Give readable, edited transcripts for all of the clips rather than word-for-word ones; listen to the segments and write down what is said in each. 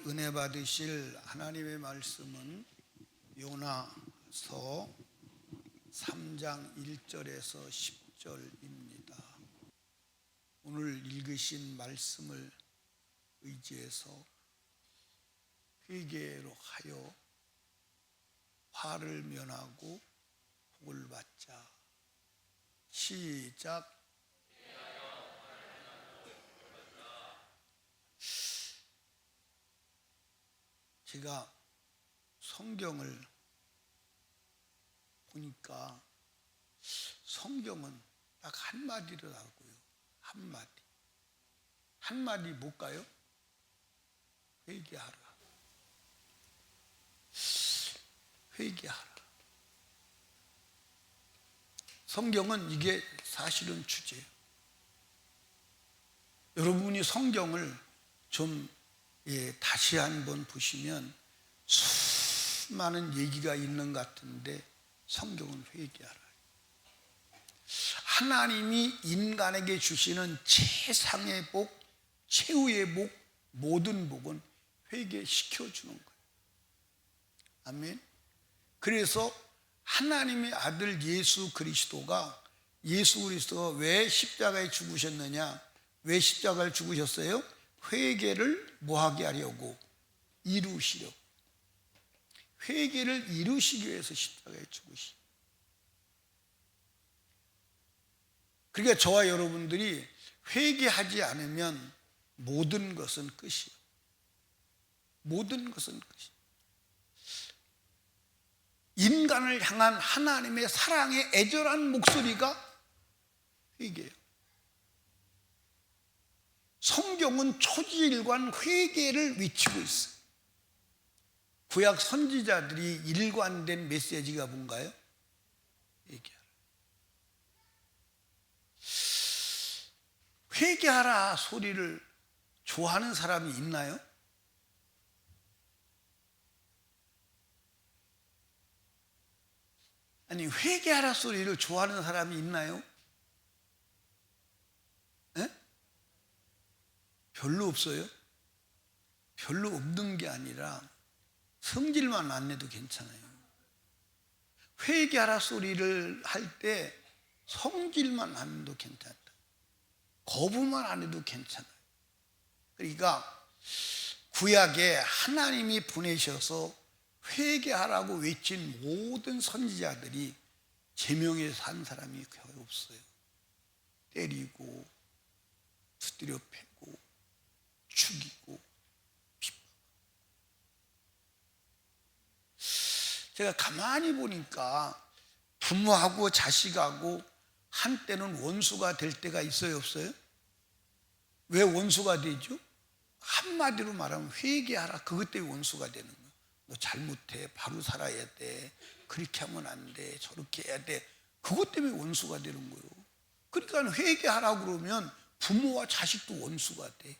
은혜 받으실 하나님의 말씀은 요나서 3장 1절에서 10절입니다. 오늘 읽으신 말씀을 의지해서 회개로 하여 화를 면하고 복을 받자. 시작. 제가 성경을 보니까 성경은 딱 한마디더라고요. 한마디. 한마디 뭘까요? 회개하라. 회개하라. 성경은 이게 사실은 주제예요. 여러분이 성경을 좀 다시 한번 보시면 수많은 얘기가 있는 것 같은데 성경은 회개하라. 하나님이 인간에게 주시는 최상의 복, 최후의 복, 모든 복은 회개시켜주는 거예요. 아멘. 그래서 하나님의 아들 예수 그리스도가 왜 십자가에 죽으셨느냐? 왜 십자가를 죽으셨어요? 회개를 뭐하게 하려고? 이루시려고. 회개를 이루시기 위해서 십자가에 죽으시. 그러니까 저와 여러분들이 회개하지 않으면 모든 것은 끝이에요. 모든 것은 끝이에요. 인간을 향한 하나님의 사랑의 애절한 목소리가 회개예요. 성경은 초지일관 회개를 외치고 있어요. 구약 선지자들이 일관된 메시지가 뭔가요? 회개하라. 회개하라 소리를 좋아하는 사람이 있나요? 아니, 회개하라 소리를 좋아하는 사람이 있나요? 별로 없어요? 별로 없는 게 아니라 성질만 안 내도 괜찮아요. 회개하라 소리를 할 때 성질만 안 해도 괜찮다. 거부만 안 해도 괜찮아요. 그러니까 구약에 하나님이 보내셔서 회개하라고 외친 모든 선지자들이 제명에 산 사람이 거의 없어요. 때리고 두드려 패고 죽이고 핍박하고. 제가 가만히 보니까 부모하고 자식하고 한때는 원수가 될 때가 있어요, 없어요? 왜 원수가 되죠? 한마디로 말하면 회개하라. 그것 때문에 원수가 되는 거예요. 너 잘못해. 바로 살아야 돼. 그렇게 하면 안 돼. 저렇게 해야 돼. 그것 때문에 원수가 되는 거예요. 그러니까 회개하라 그러면 부모와 자식도 원수가 돼.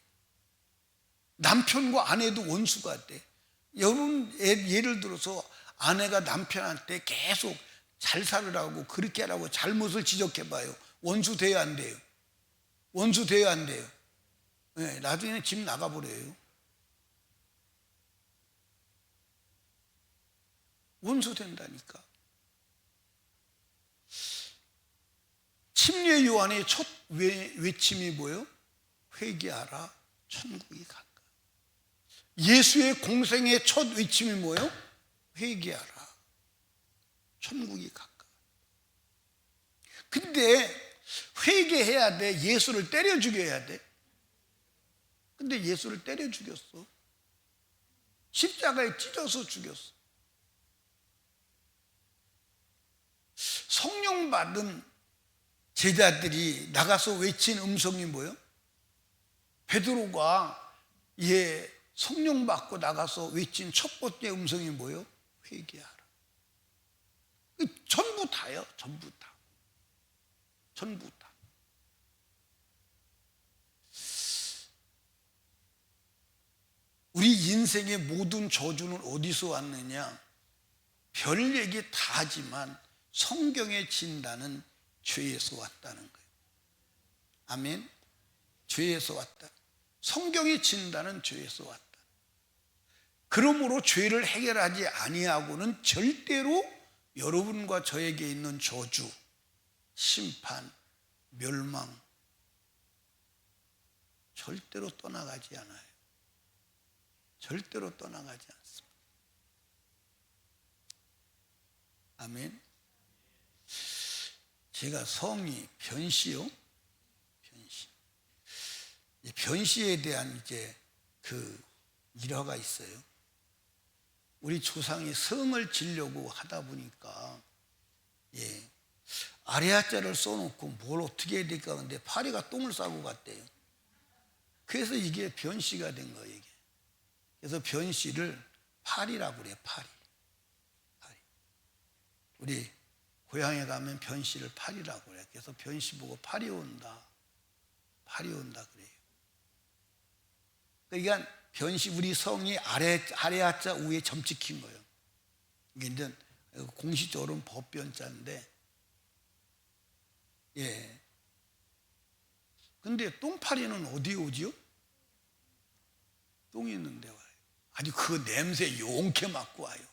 남편과 아내도 원수가 돼. 여러분 예를 들어서 아내가 남편한테 계속 잘 살으라고 그렇게 하라고 잘못을 지적해봐요. 원수 돼요, 안 돼요? 원수 돼요, 안 돼요? 네, 나중에는 집 나가버려요. 원수 된다니까. 침례 요한의 첫 외침이 뭐예요? 회개하라, 천국이 가까이. 예수의 공생의 첫 외침이 뭐예요? 회개하라, 천국이 가까이. 근데 회개해야 돼. 예수를 때려 죽여야 돼. 근데 예수를 때려 죽였어. 십자가에 찢어서 죽였어. 성령 받은 제자들이 나가서 외친 음성이 뭐예요? 베드로가 성령 받고 나가서 외친 첫 번째 음성이 뭐예요? 회개하라. 전부 다요. 전부 다. 전부 다. 우리 인생의 모든 저주는 어디서 왔느냐? 별 얘기 다 하지만 성경의 진단은 죄에서 왔다는 거예요. 아멘. 죄에서 왔다. 성경의 진단은 죄에서 왔다. 그러므로 죄를 해결하지 아니하고는 절대로 여러분과 저에게 있는 저주, 심판, 멸망 절대로 떠나가지 않아요. 절대로 떠나가지 않습니다. 아멘. 제가 성이 변시요. 변시. 변시에 대한 이제 그 일화가 있어요. 우리 조상이 성을 지려고 하다 보니까 아레아자를 써놓고 뭘 어떻게 해야 될까 하는데 파리가 똥을 싸고 갔대요. 그래서 이게 변시가 된 거예요. 이게. 그래서 변시를 파리라고 그래요. 파리. 우리 고향에 가면 변시를 파리라고 그래요. 그래서 변시 보고 파리 온다. 파리 온다 그래요. 그러니까 변시 우리 성이 아레아자 위에 점 찍힌 거예요. 이게 이제 공식적으로는 법변자인데, 근데 똥파리는 어디에 오지요? 똥이 있는데 와요. 아주 그 냄새 용케 맡고 와요.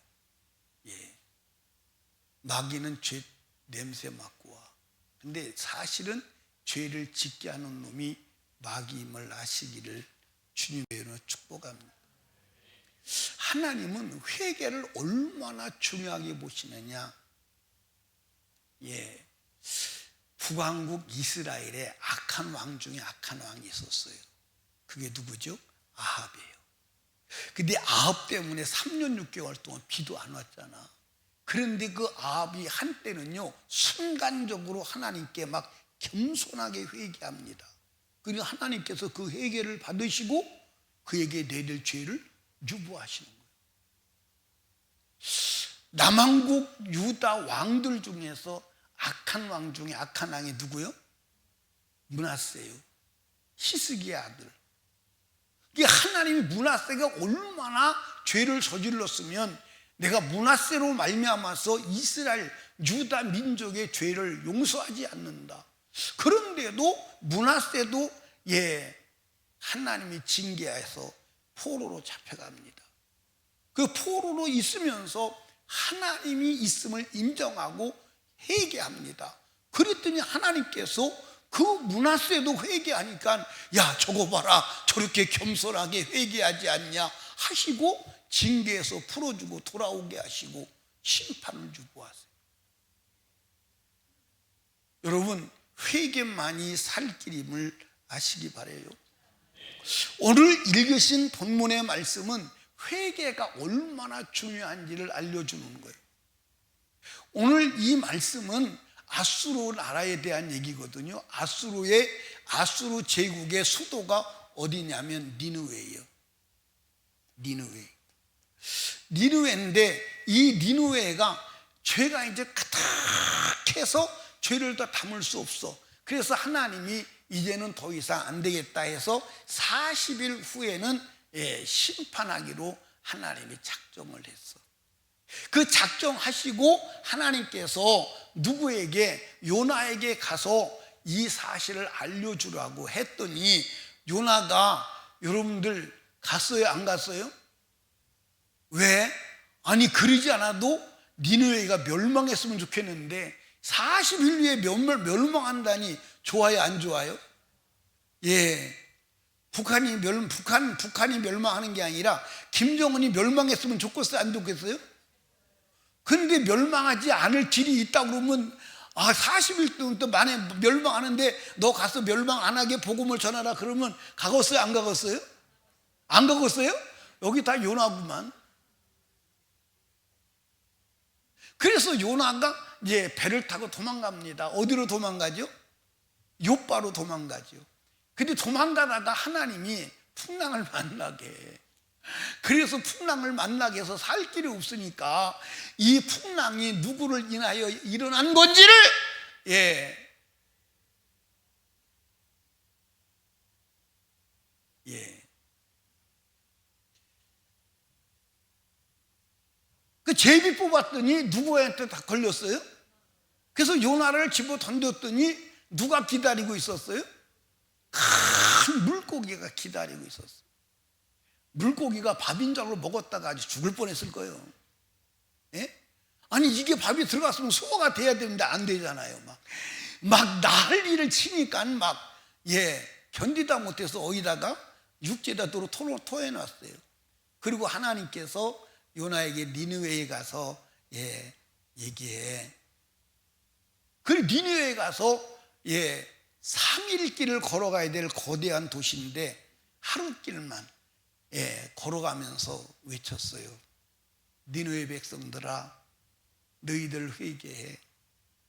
마귀는 죄 냄새 맡고 와. 근데 사실은 죄를 짓게 하는 놈이 마귀임을 아시기를 주님의 이름으로 축복합니다. 하나님은 회개를 얼마나 중요하게 보시느냐. 북왕국 이스라엘에 악한 왕 중에 악한 왕이 있었어요. 그게 누구죠? 아합이에요. 근데 아합 때문에 3년 6개월 동안 비도 안 왔잖아. 그런데 그 아합이 한때는요 순간적으로 하나님께 막 겸손하게 회개합니다. 그리고 하나님께서 그 회개를 받으시고 그에게 내릴 죄를 유보하시는 거예요. 남왕국 유다 왕들 중에서 악한 왕 중에 악한 왕이 누구요? 므낫세요. 히스기의 아들. 하나님이 므낫세가 얼마나 죄를 저질렀으면 내가 므낫세로 말미암아서 이스라엘 유다 민족의 죄를 용서하지 않는다. 그런데도 므낫세도 하나님이 징계해서 포로로 잡혀갑니다. 그 포로로 있으면서 하나님이 있음을 인정하고 회개합니다. 그랬더니 하나님께서 그 므낫세도 회개하니까 야 저거 봐라 저렇게 겸손하게 회개하지 않냐 하시고 징계에서 풀어주고 돌아오게 하시고 심판을 유보하세요. 여러분 회개만이 살 길임을 아시기 바라요. 오늘 읽으신 본문의 말씀은 회개가 얼마나 중요한지를 알려주는 거예요. 오늘 이 말씀은 아수르 나라에 대한 얘기거든요. 아수르 제국의 수도가 어디냐면 니느웨예요. 니느웨인데 이 니느웨가 죄가 이제 가득해서 죄를 더 담을 수 없어. 그래서 하나님이 이제는 더 이상 안 되겠다 해서 40일 후에는 심판하기로 하나님이 작정을 했어. 그 작정하시고 하나님께서 누구에게 요나에게 가서 이 사실을 알려주라고 했더니 요나가 여러분들 갔어요? 안 갔어요? 왜? 아니 그러지 않아도 니느웨가 멸망했으면 좋겠는데 40일 후에 멸망한다니 좋아요 안 좋아요? 북한이 멸망하는 게 아니라 김정은이 멸망했으면 좋겠어요 안 좋겠어요? 그런데 멸망하지 않을 길이 있다고 그러면 40일 동안 또 만에 멸망하는데 너 가서 멸망 안 하게 복음을 전하라 그러면 가겠어요 안 가겠어요? 안 가겠어요? 여기 다 요나구만. 그래서 요나가 이제 배를 타고 도망갑니다. 어디로 도망가죠? 요바로 도망가죠. 근데 도망가다가 하나님이 풍랑을 만나게 해. 그래서 풍랑을 만나게 해서 살 길이 없으니까 이 풍랑이 누구를 인하여 일어난 건지를 그 제비 뽑았더니 누구한테 다 걸렸어요? 그래서 요나를 집어 던졌더니 누가 기다리고 있었어요? 큰 물고기가 기다리고 있었어요. 물고기가 밥인 줄 알고 먹었다가 아주 죽을 뻔했을 거예요. 예? 아니 이게 밥이 들어갔으면 소화가 돼야 되는데 안 되잖아요. 막 난리를 치니까 견디다 못해서 어디다가 육지에다 토해놨어요. 그리고 하나님께서 요나에게 니느웨에 가서 얘기해. 그리고 니느웨에 가서 3일 길을 걸어가야 될 거대한 도시인데 하루 길만 걸어가면서 외쳤어요. 니느웨 백성들아, 너희들 회개해.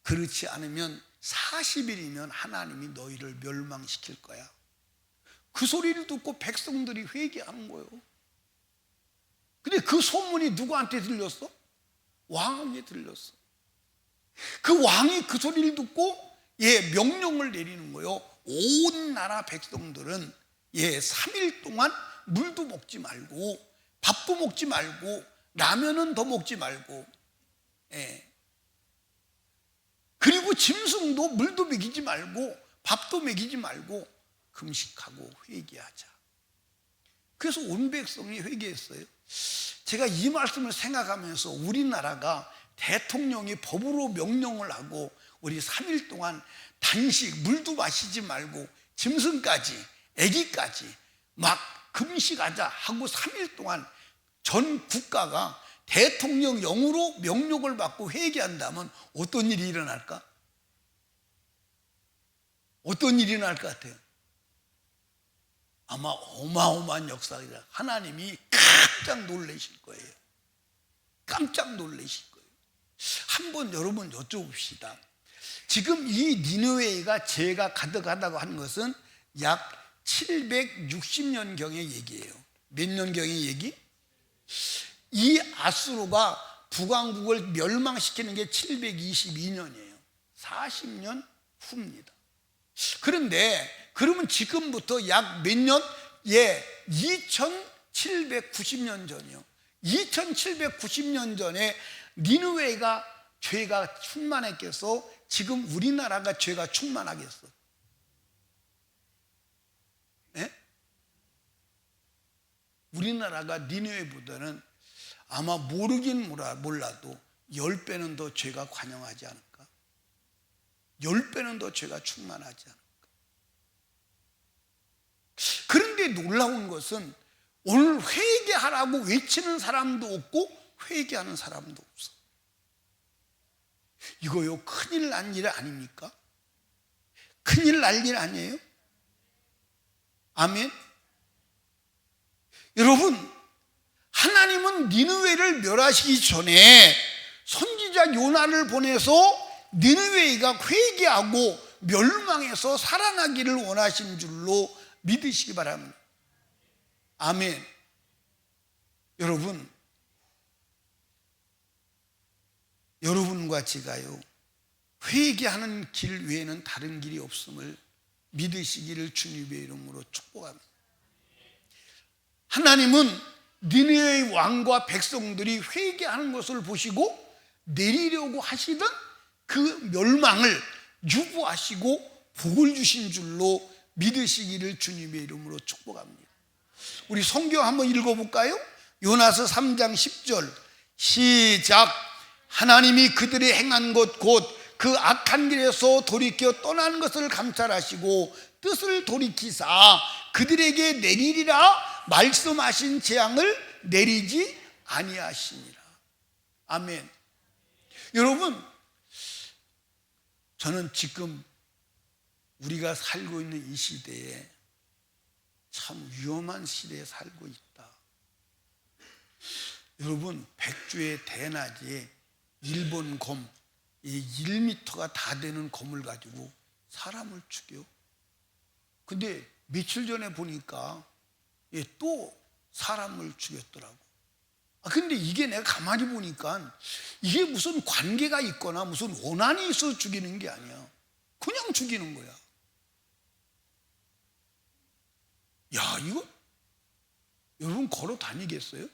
그렇지 않으면 40일이면 하나님이 너희를 멸망시킬 거야. 그 소리를 듣고 백성들이 회개하는 거예요. 근데 그 소문이 누구한테 들렸어? 왕에게 들렸어. 그 왕이 그 소리를 듣고 명령을 내리는 거예요. 온 나라 백성들은 3일 동안 물도 먹지 말고 밥도 먹지 말고 라면은 더 먹지 말고 그리고 짐승도 물도 먹이지 말고 밥도 먹이지 말고 금식하고 회개하자. 그래서 온 백성이 회개했어요. 제가 이 말씀을 생각하면서 우리나라가 대통령이 법으로 명령을 하고 우리 3일 동안 단식, 물도 마시지 말고 짐승까지, 애기까지 막 금식하자 하고 3일 동안 전 국가가 대통령령으로 명령을 받고 회개한다면 어떤 일이 일어날까? 어떤 일이 날 것 같아요? 아마 어마어마한 역사이다. 하나님이 깜짝 놀라실 거예요. 깜짝 놀라실 거예요. 한번 여러분 여쭤봅시다. 지금 이 니느웨가 죄가 가득하다고 하는 것은 약 760년경의 얘기예요. 몇 년경의 얘기? 이 아수르가 북왕국을 멸망시키는 게 722년이에요. 40년 후입니다. 그런데 그러면 지금부터 약 몇 년? 2790년 전이요. 2790년 전에 니느웨가 죄가 충만했겠어? 지금 우리나라가 죄가 충만하겠어? 예? 우리나라가 니느웨보다는 아마 모르긴 몰라도 10배는 더 죄가 관영하지 않을까? 10배는 더 죄가 충만하지 않을까? 그런데 놀라운 것은 오늘 회개하라고 외치는 사람도 없고 회개하는 사람도 없어. 이거요 큰일 난 일 아닙니까? 큰일 날 일 아니에요? 아멘. 여러분, 하나님은 니느웨를 멸하시기 전에 선지자 요나를 보내서 니느웨가 회개하고 멸망해서 살아나기를 원하신 줄로 믿으시기 바랍니다. 아멘. 여러분과 제가요 회개하는 길 외에는 다른 길이 없음을 믿으시기를 주님의 이름으로 축복합니다. 하나님은 니느웨의 왕과 백성들이 회개하는 것을 보시고 내리려고 하시던 그 멸망을 유보하시고 복을 주신 줄로 믿으시기를 주님의 이름으로 축복합니다. 우리 성경 한번 읽어볼까요? 요나서 3장 10절 시작. 하나님이 그들이 행한 것 곧 그 악한 길에서 돌이켜 떠난 것을 감찰하시고 뜻을 돌이키사 그들에게 내리리라 말씀하신 재앙을 내리지 아니하시니라. 아멘. 여러분, 저는 지금 우리가 살고 있는 이 시대에 참 위험한 시대에 살고 있다. 여러분, 백주의 대낮에 일본 검, 이 1m가 다 되는 검을 가지고 사람을 죽여. 근데 며칠 전에 보니까 또 사람을 죽였더라고. 근데 이게 내가 가만히 보니까 이게 무슨 관계가 있거나 무슨 원한이 있어서 죽이는 게 아니야. 그냥 죽이는 거야. 야, 이거 여러분 걸어 다니겠어요?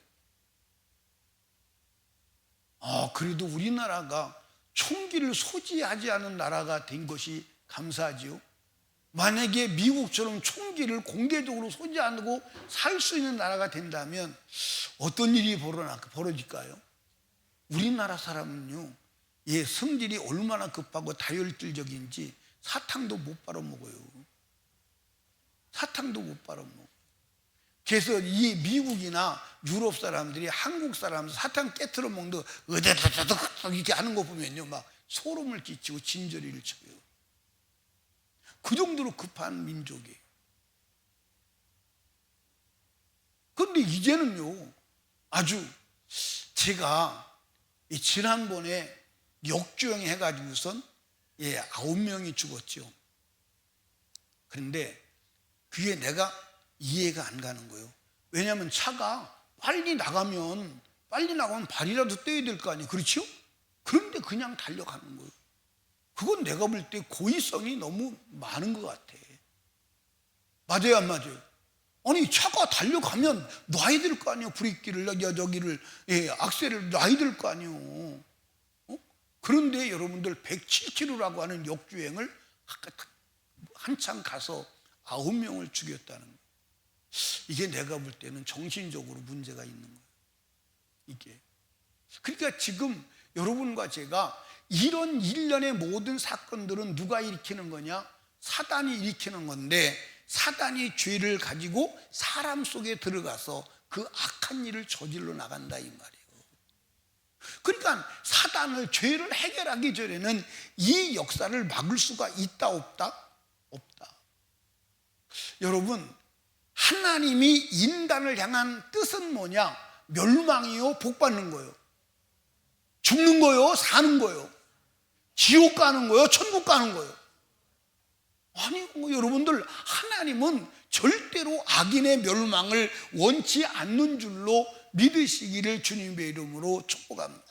그래도 우리나라가 총기를 소지하지 않은 나라가 된 것이 감사하지요. 만약에 미국처럼 총기를 공개적으로 소지하고 살 수 있는 나라가 된다면 어떤 일이 벌어질까요? 우리나라 사람은요, 성질이 얼마나 급하고 다혈질적인지 사탕도 못 빨아먹어요. 사탕도 못 빨아먹어요. 그래서 이 미국이나 유럽 사람들이 한국 사람 사탕 깨트려 먹는 으드드드득 이렇게 하는 거 보면요, 막 소름을 끼치고 진저리를 쳐요. 그 정도로 급한 민족이에요. 그런데 이제는요, 아주 제가 지난번에 역주행 해가지고선 9명이 죽었죠. 그런데 그게 내가 이해가 안 가는 거예요. 왜냐하면 차가 빨리 나가면 발이라도 떼야 될 거 아니에요. 그렇죠? 그런데 그냥 달려가는 거예요. 그건 내가 볼 때 고의성이 너무 많은 것 같아. 맞아요, 안 맞아요? 아니, 차가 달려가면 놔야 될 거 아니에요. 브레이크를, 악셀을 놔야 될 거 아니에요. 그런데 여러분들 107km라고 하는 역주행을 한참 가서 9명을 죽였다는 거예요. 이게 내가 볼 때는 정신적으로 문제가 있는 거예요. 이게. 그러니까 지금 여러분과 제가 이런 일련의 모든 사건들은 누가 일으키는 거냐? 사단이 일으키는 건데, 사단이 죄를 가지고 사람 속에 들어가서 그 악한 일을 저질러 나간다 이 말이에요. 그러니까 사단을, 죄를 해결하기 전에는 이 역사를 막을 수가 있다 없다? 없다. 여러분, 하나님이 인간을 향한 뜻은 뭐냐? 멸망이요, 복 받는 거예요. 죽는 거요, 사는 거요. 지옥 가는 거요, 천국 가는 거요. 아니, 여러분들, 하나님은 절대로 악인의 멸망을 원치 않는 줄로 믿으시기를 주님의 이름으로 축복합니다.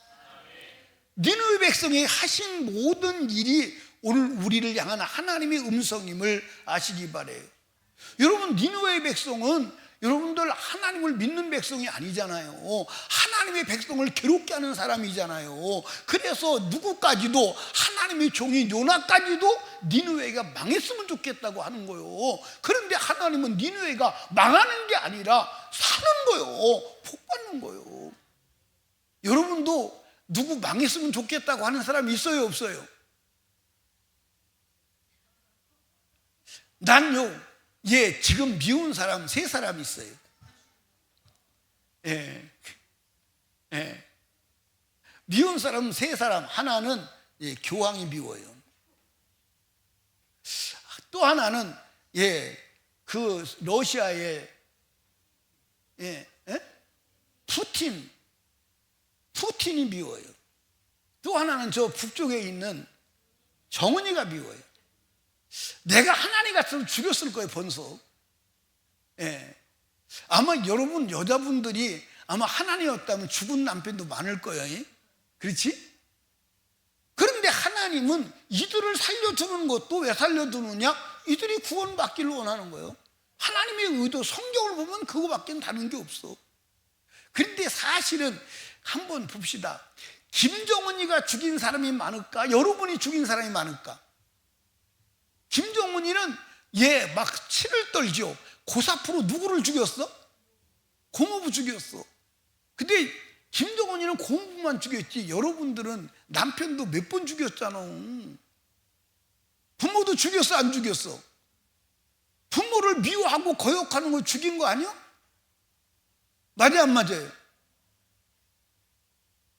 니느웨 백성이 하신 모든 일이 오늘 우리를 향한 하나님의 음성임을 아시기 바라요. 여러분, 니느웨 백성은 여러분들 하나님을 믿는 백성이 아니잖아요. 하나님의 백성을 괴롭게 하는 사람이잖아요. 그래서 누구까지도, 하나님의 종인 요나까지도 니느웨가 망했으면 좋겠다고 하는 거예요. 그런데 하나님은 니느웨가 망하는 게 아니라 사는 거예요. 복 받는 거예요. 여러분도 누구 망했으면 좋겠다고 하는 사람이 있어요, 없어요? 난요, 지금 미운 사람 3사람 있어요. 미운 사람 3사람. 하나는 교황이 미워요. 또 하나는 그 러시아의 푸틴이 미워요. 또 하나는 저 북쪽에 있는 정은이가 미워요. 내가 하나님 같으면 죽였을 거예요, 번석. 아마 여러분 여자분들이 아마 하나님이었다면 죽은 남편도 많을 거예요. 그렇지? 그런데 하나님은 이들을 살려주는 것도 왜 살려주느냐? 이들이 구원받기를 원하는 거예요. 하나님의 의도, 성경을 보면 그거밖에 다른 게 없어. 그런데 사실은 한번 봅시다. 김정은이가 죽인 사람이 많을까? 여러분이 죽인 사람이 많을까? 김정은이는 막 치를 떨죠. 고사프로 누구를 죽였어? 고모부 죽였어. 근데 김정은이는 고모부만 죽였지, 여러분들은 남편도 몇 번 죽였잖아. 부모도 죽였어, 안 죽였어? 부모를 미워하고 거역하는 걸 죽인 거 아니야? 맞아요, 안 맞아요?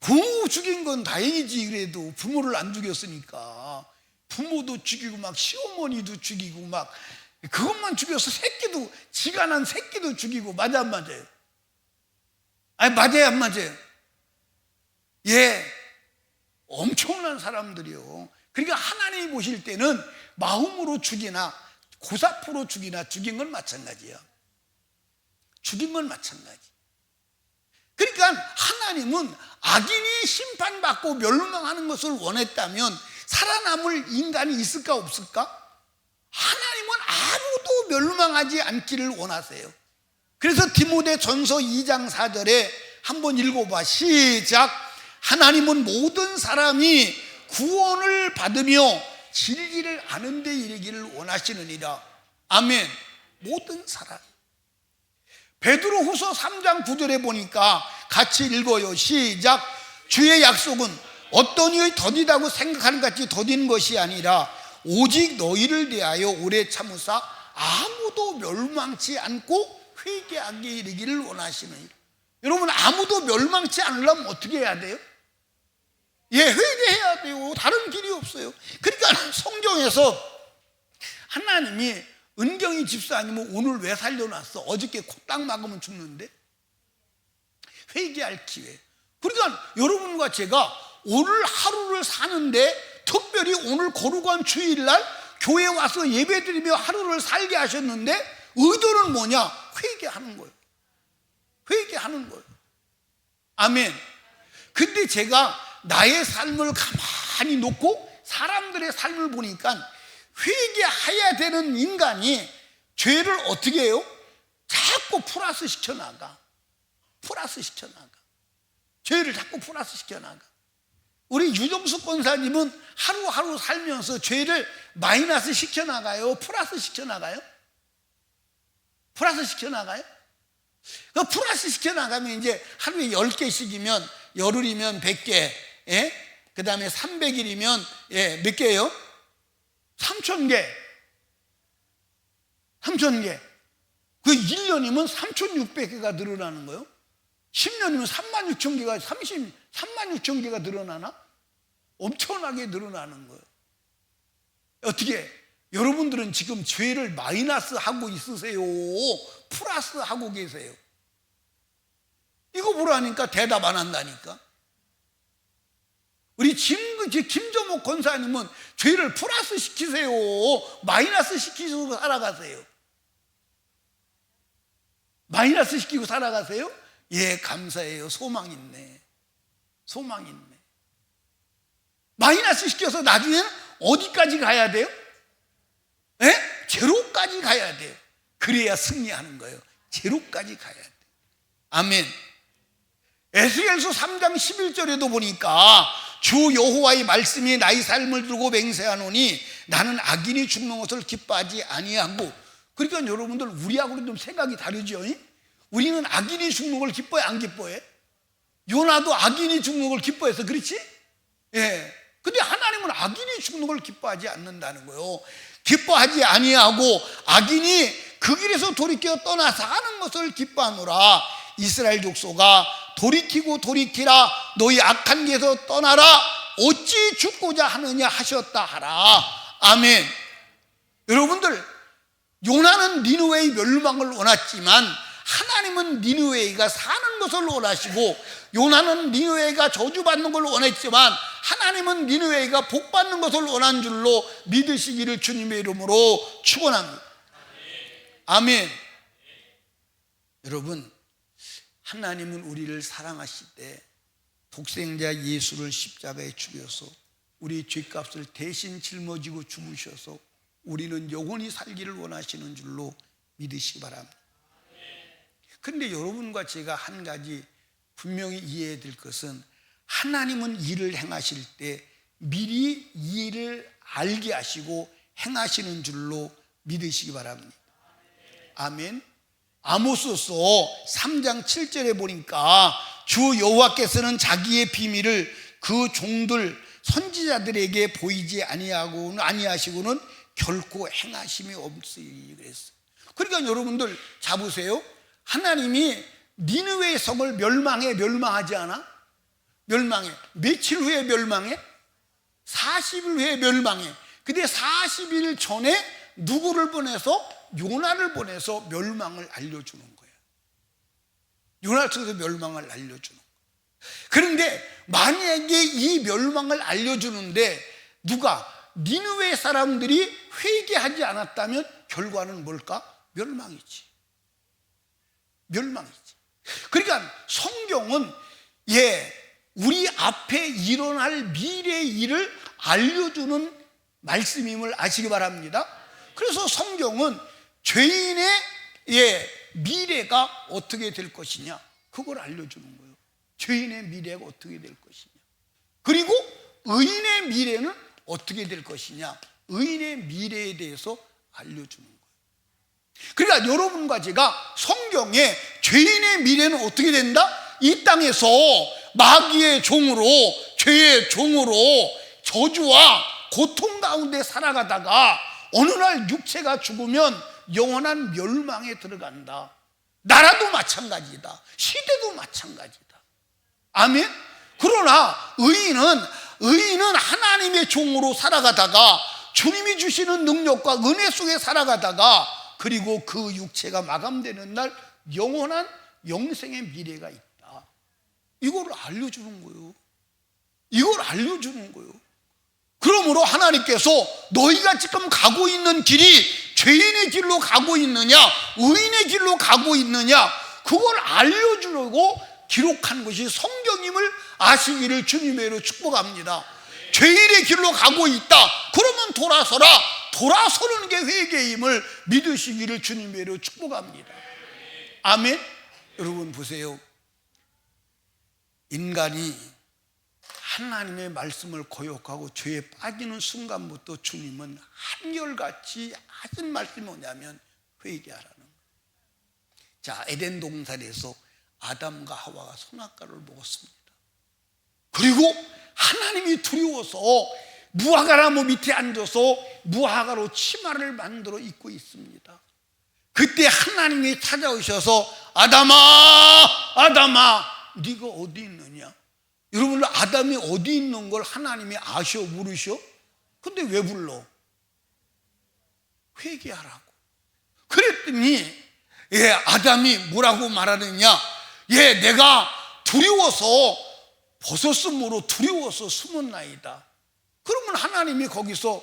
고모 죽인 건 다행이지. 그래도 부모를 안 죽였으니까. 부모도 죽이고 막 시어머니도 죽이고 막 그것만 죽여서 새끼도, 지가 난 새끼도 죽이고. 맞아, 안 맞아요? 아니, 맞아요, 안 맞아요? 엄청난 사람들이요. 그러니까 하나님이 보실 때는 마음으로 죽이나 고사포로 죽이나 죽인 건 마찬가지야. 죽인 건 마찬가지. 그러니까 하나님은 악인이 심판받고 멸망하는 것을 원했다면 살아남을 인간이 있을까 없을까? 하나님은 아무도 멸망하지 않기를 원하세요. 그래서 디모데 전서 2장 4절에 한번 읽어봐. 시작. 하나님은 모든 사람이 구원을 받으며 진리를 아는 데 이르기를 원하시느니라. 아멘. 모든 사람. 베드로후서 3장 9절에 보니까 같이 읽어요. 시작. 주의 약속은 어떤 이의 더디다고 생각하는 것 같이 더딘 것이 아니라 오직 너희를 대하여 오래 참으사 아무도 멸망치 않고 회개하게 이르기를 원하시느니라. 여러분, 아무도 멸망치 않으려면 어떻게 해야 돼요? 회개해야 돼요. 다른 길이 없어요. 그러니까 성경에서 하나님이 은경이 집사님은 오늘 왜 살려놨어? 어저께 콧딱 막으면 죽는데? 회개할 기회. 그러니까 여러분과 제가 오늘 하루를 사는데, 특별히 오늘 거룩한 주일날 교회 와서 예배드리며 하루를 살게 하셨는데, 의도는 뭐냐? 회개하는 거예요. 회개하는 거예요. 아멘. 근데 제가 나의 삶을 가만히 놓고 사람들의 삶을 보니까 회개해야 되는 인간이 죄를 어떻게 해요? 자꾸 플러스 시켜나가. 플러스 시켜나가. 죄를 자꾸 플러스 시켜나가. 우리 유정숙 권사님은 하루하루 살면서 죄를 마이너스 시켜나가요? 플러스 시켜나가요? 플러스 시켜나가요? 그 플러스 시켜나가면 이제 하루에 10개씩이면 열흘이면 100개, 그 다음에 300일이면 몇 개예요? 3,000개. 3,000개. 그 1년이면 3,600개가 늘어나는 거예요. 10년이면 36,000개가 36,000개가 늘어나나? 엄청나게 늘어나는 거예요. 어떻게? 여러분들은 지금 죄를 마이너스 하고 있으세요? 플러스 하고 계세요? 이거 보라니까 대답 안 한다니까. 우리 김조목 권사님은 죄를 플러스 시키세요? 마이너스 시키고 살아가세요? 마이너스 시키고 살아가세요? 예, 감사해요. 소망 있네. 소망 있네. 마이너스 시켜서 나중에는 어디까지 가야 돼요? 제로까지 가야 돼요. 그래야 승리하는 거예요. 제로까지 가야 돼요. 아멘. 에스겔서 3장 11절에도 보니까 주 여호와의 말씀이 나의 삶을 두고 맹세하노니 나는 악인이 죽는 것을 기뻐하지 아니하고. 그러니까 여러분들 우리하고는 좀 생각이 다르죠. 우리는 악인이 죽는 걸 기뻐해, 안 기뻐해? 요나도 악인이 죽는 걸 기뻐해서 그렇지? 근데 하나님은 악인이 죽는 걸 기뻐하지 않는다는 거예요. 기뻐하지 아니하고 악인이 그 길에서 돌이켜 떠나서 하는 것을 기뻐하노라. 이스라엘 족속아, 돌이키고 돌이키라. 너희 악한 길에서 떠나라. 어찌 죽고자 하느냐 하셨다 하라. 아멘. 여러분들, 요나는 니느웨의 멸망을 원했지만 하나님은 니느웨가 사는 것을 원하시고, 요나는 니느웨가 저주받는 걸 원했지만 하나님은 니느웨가 복받는 것을 원한 줄로 믿으시기를 주님의 이름으로 축원합니다. 아멘. 여러분, 하나님은 우리를 사랑하실 때 독생자 예수를 십자가에 죽여서 우리 죄값을 대신 짊어지고 죽으셔서 우리는 영원히 살기를 원하시는 줄로 믿으시기 바랍니다. 그런데 여러분과 제가 한 가지 분명히 이해해야 될 것은, 하나님은 일을 행하실 때 미리 이 일을 알게 하시고 행하시는 줄로 믿으시기 바랍니다. 아멘. 아모스서 3장 7절에 보니까 주 여호와께서는 자기의 비밀을 그 종들 선지자들에게 보이지 아니하시고는 결코 행하심이 없으리 그랬어요. 그러니까 여러분들 잡으세요. 하나님이 니느웨 성을 멸망하지 않아? 멸망해. 며칠 후에 멸망해? 40일 후에 멸망해. 근데 40일 전에 누구를 보내서? 요나를 보내서 멸망을 알려주는 거야. 요나를 통해서 멸망을 알려주는 거야. 그런데 만약에 이 멸망을 알려주는데 누가? 니느웨 사람들이 회개하지 않았다면 결과는 뭘까? 멸망이지. 멸망이지. 그러니까 성경은 우리 앞에 일어날 미래의 일을 알려주는 말씀임을 아시기 바랍니다. 그래서 성경은 죄인의 미래가 어떻게 될 것이냐, 그걸 알려주는 거예요. 죄인의 미래가 어떻게 될 것이냐. 그리고 의인의 미래는 어떻게 될 것이냐? 의인의 미래에 대해서 알려주는 거예요. 그러니까 여러분과 제가 성경에 죄인의 미래는 어떻게 된다? 이 땅에서 마귀의 종으로, 죄의 종으로 저주와 고통 가운데 살아가다가 어느 날 육체가 죽으면 영원한 멸망에 들어간다. 나라도 마찬가지다. 시대도 마찬가지다. 아멘? 그러나 의인은 하나님의 종으로 살아가다가 주님이 주시는 능력과 은혜 속에 살아가다가 그리고 그 육체가 마감되는 날 영원한 영생의 미래가 있다. 이걸 알려주는 거예요. 이걸 알려주는 거예요. 그러므로 하나님께서 너희가 지금 가고 있는 길이 죄인의 길로 가고 있느냐 의인의 길로 가고 있느냐 그걸 알려주려고 기록한 것이 성경임을 아시기를 주님의 이름으로 축복합니다. 죄인의 길로 가고 있다. 그러면 돌아서라. 돌아서는 게 회개임을 믿으시기를 주님의 이름으로 축복합니다. 아멘. 여러분 보세요. 인간이 하나님의 말씀을 거역하고 죄에 빠지는 순간부터 주님은 한결같이 하신 말씀이 뭐냐면 회개하라는 거예요. 자, 에덴 동산에서 아담과 하와가 선악과를 먹었습니다. 그리고 하나님이 두려워서 무화과나무 밑에 앉아서 무화과로 치마를 만들어 입고 있습니다. 그때 하나님이 찾아오셔서 아담아 네가 어디 있느냐? 여러분 아담이 어디 있는 걸 하나님이 아셔 모르셔? 근데 왜 불러? 회개하라고. 그랬더니 아담이 뭐라고 말하느냐? 내가 두려워서 버섯으로 두려워서 숨었나이다. 그러면 하나님이 거기서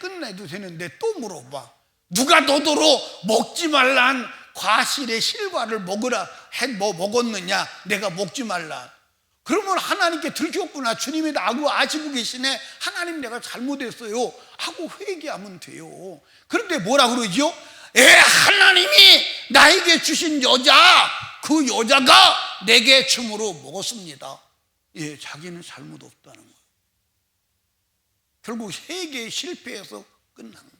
끝내도 되는데 또 물어봐. 누가 너더러 먹지 말란 과실의 실과를 먹었느냐? 내가 먹지 말라. 그러면 하나님께 들켰구나. 주님이 나하고 아시고 계시네. 하나님 내가 잘못했어요 하고 회개하면 돼요. 그런데 뭐라 그러죠? 하나님이 나에게 주신 여자, 그 여자가 내게 줌으로 먹었습니다. 자기는 잘못 없다는 거예요. 결국 회개에 실패해서 끝난 거예요.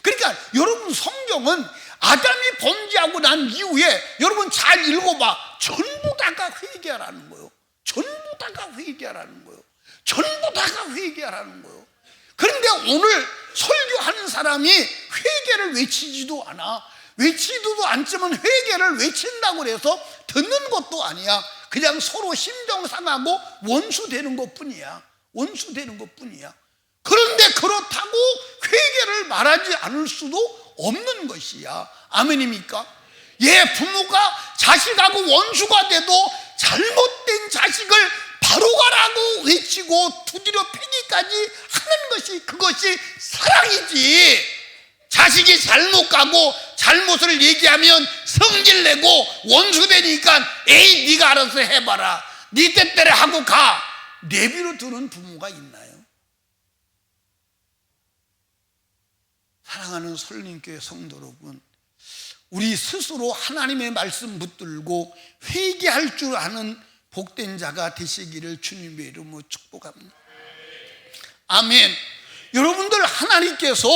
그러니까 여러분 성경은 아담이 범죄하고 난 이후에 여러분 잘 읽어봐. 전부 다가 회개하라는 거예요. 전부 다가 회개하라는 거예요. 전부 다가 회개하라는 거예요. 그런데 오늘 설교하는 사람이 회개를 외치지도 않아. 외치지도 않지만 회개를 외친다고 해서 듣는 것도 아니야. 그냥 서로 심정 상하고 원수 되는 것뿐이야. 원수 되는 것뿐이야. 그런데 그렇다고 회개를 말하지 않을 수도 없는 것이야. 아멘입니까? 부모가 자식하고 원수가 돼도 잘못된 자식을 바로 가라고 외치고 두드려 패기까지 하는 것이 그것이 사랑이지. 자식이 잘못 가고 잘못을 얘기하면 성질내고 원수 되니까 에이 네가 알아서 해봐라. 네 뜻대로 하고 가. 내비로 두는 부모가 있나요? 사랑하는 설림교회 성도 여러분, 우리 스스로 하나님의 말씀 붙들고 회개할 줄 아는 복된 자가 되시기를 주님의 이름으로 축복합니다. 아멘. 여러분들 하나님께서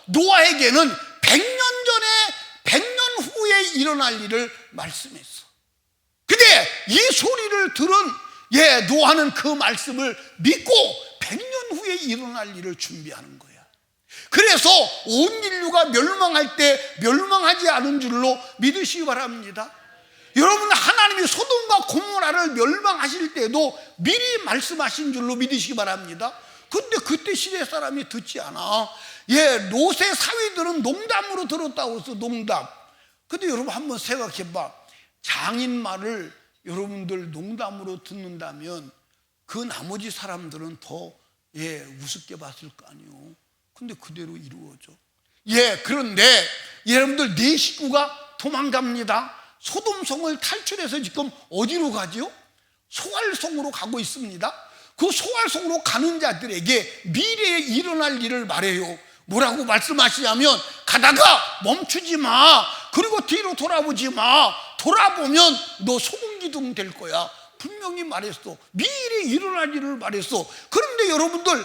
노아에게는 100년 전에 100년 후에 일어날 일을 말씀했어. 근데 이 소리를 들은 노아는 그 말씀을 믿고 100년 후에 일어날 일을 준비하는 거야. 그래서 온 인류가 멸망할 때 멸망하지 않은 줄로 믿으시기 바랍니다. 여러분 하나님이 소돔과 고모라를 멸망하실 때도 미리 말씀하신 줄로 믿으시기 바랍니다. 근데 그때 시대 사람이 듣지 않아. 롯의 사위들은 농담으로 들었다고 해서 농담. 근데 여러분 한번 생각해봐. 장인 말을 여러분들 농담으로 듣는다면 그 나머지 사람들은 더 우습게 봤을 거 아니에요. 근데 그대로 이루어져. 그런데 여러분들 네 식구가 도망갑니다. 소돔성을 탈출해서 지금 어디로 가죠? 소알성으로 가고 있습니다. 그 소알성으로 가는 자들에게 미래에 일어날 일을 말해요. 뭐라고 말씀하시냐면 가다가 멈추지 마. 그리고 뒤로 돌아보지 마. 돌아보면 너 소금기둥 될 거야. 분명히 말했어. 미리 일어날 일을 말했어. 그런데 여러분들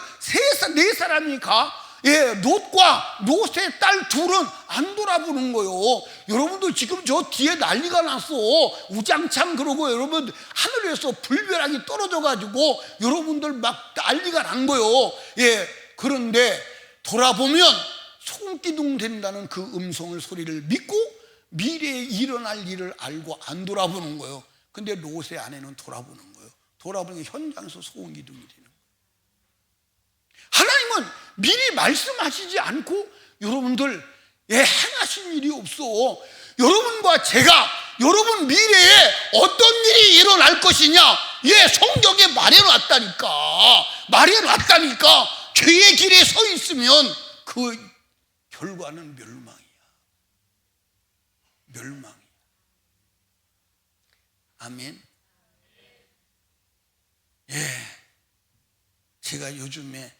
네 사람이 롯과 롯의 딸 둘은 안 돌아보는 거예요. 여러분들 지금 저 뒤에 난리가 났어. 우장창 그러고 여러분 하늘에서 불벼락이 떨어져 가지고 여러분들 막 난리가 난 거예요. 그런데 돌아보면 손기둥 된다는 그 음성을 소리를 믿고 미래에 일어날 일을 알고 안 돌아보는 거예요. 근데 롯의 아내는 돌아보는 거예요. 돌아보니까 현장에서 소음기둥이 되는 거예요. 하나님은 미리 말씀하시지 않고 여러분들 행하신 일이 없어. 여러분과 제가 여러분 미래에 어떤 일이 일어날 것이냐 성경에 말해놨다니까. 죄의 길에 서 있으면 그 결과는 멸망이야. 아멘. 제가 요즘에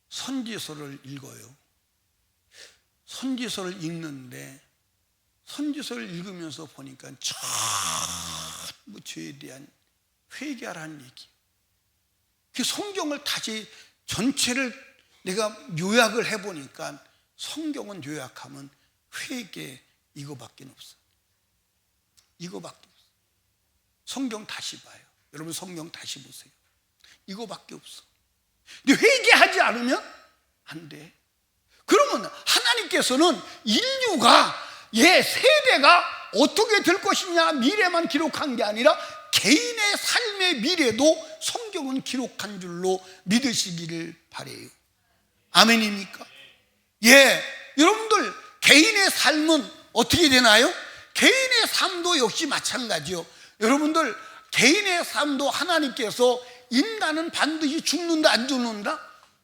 선지서를 읽어요. 선지서를 읽는데 선지서를 읽으면서 보니까 전부 죄에 대한 회개하라는 얘기. 그 성경을 다시 전체를 내가 요약을 해보니까 성경은 요약하면 회개 이거밖에 없어. 성경 다시 봐요. 여러분 성경 다시 보세요. 이거밖에 없어. 근데 회개하지 않으면 안 돼. 그러면 하나님께서는 인류가 세대가 어떻게 될 것이냐 미래만 기록한 게 아니라 개인의 삶의 미래도 성경은 기록한 줄로 믿으시기를 바라요. 아멘입니까? 여러분들 개인의 삶은 어떻게 되나요? 개인의 삶도 역시 마찬가지요. 여러분들 개인의 삶도 하나님께서 인간은 반드시 죽는다 안 죽는다?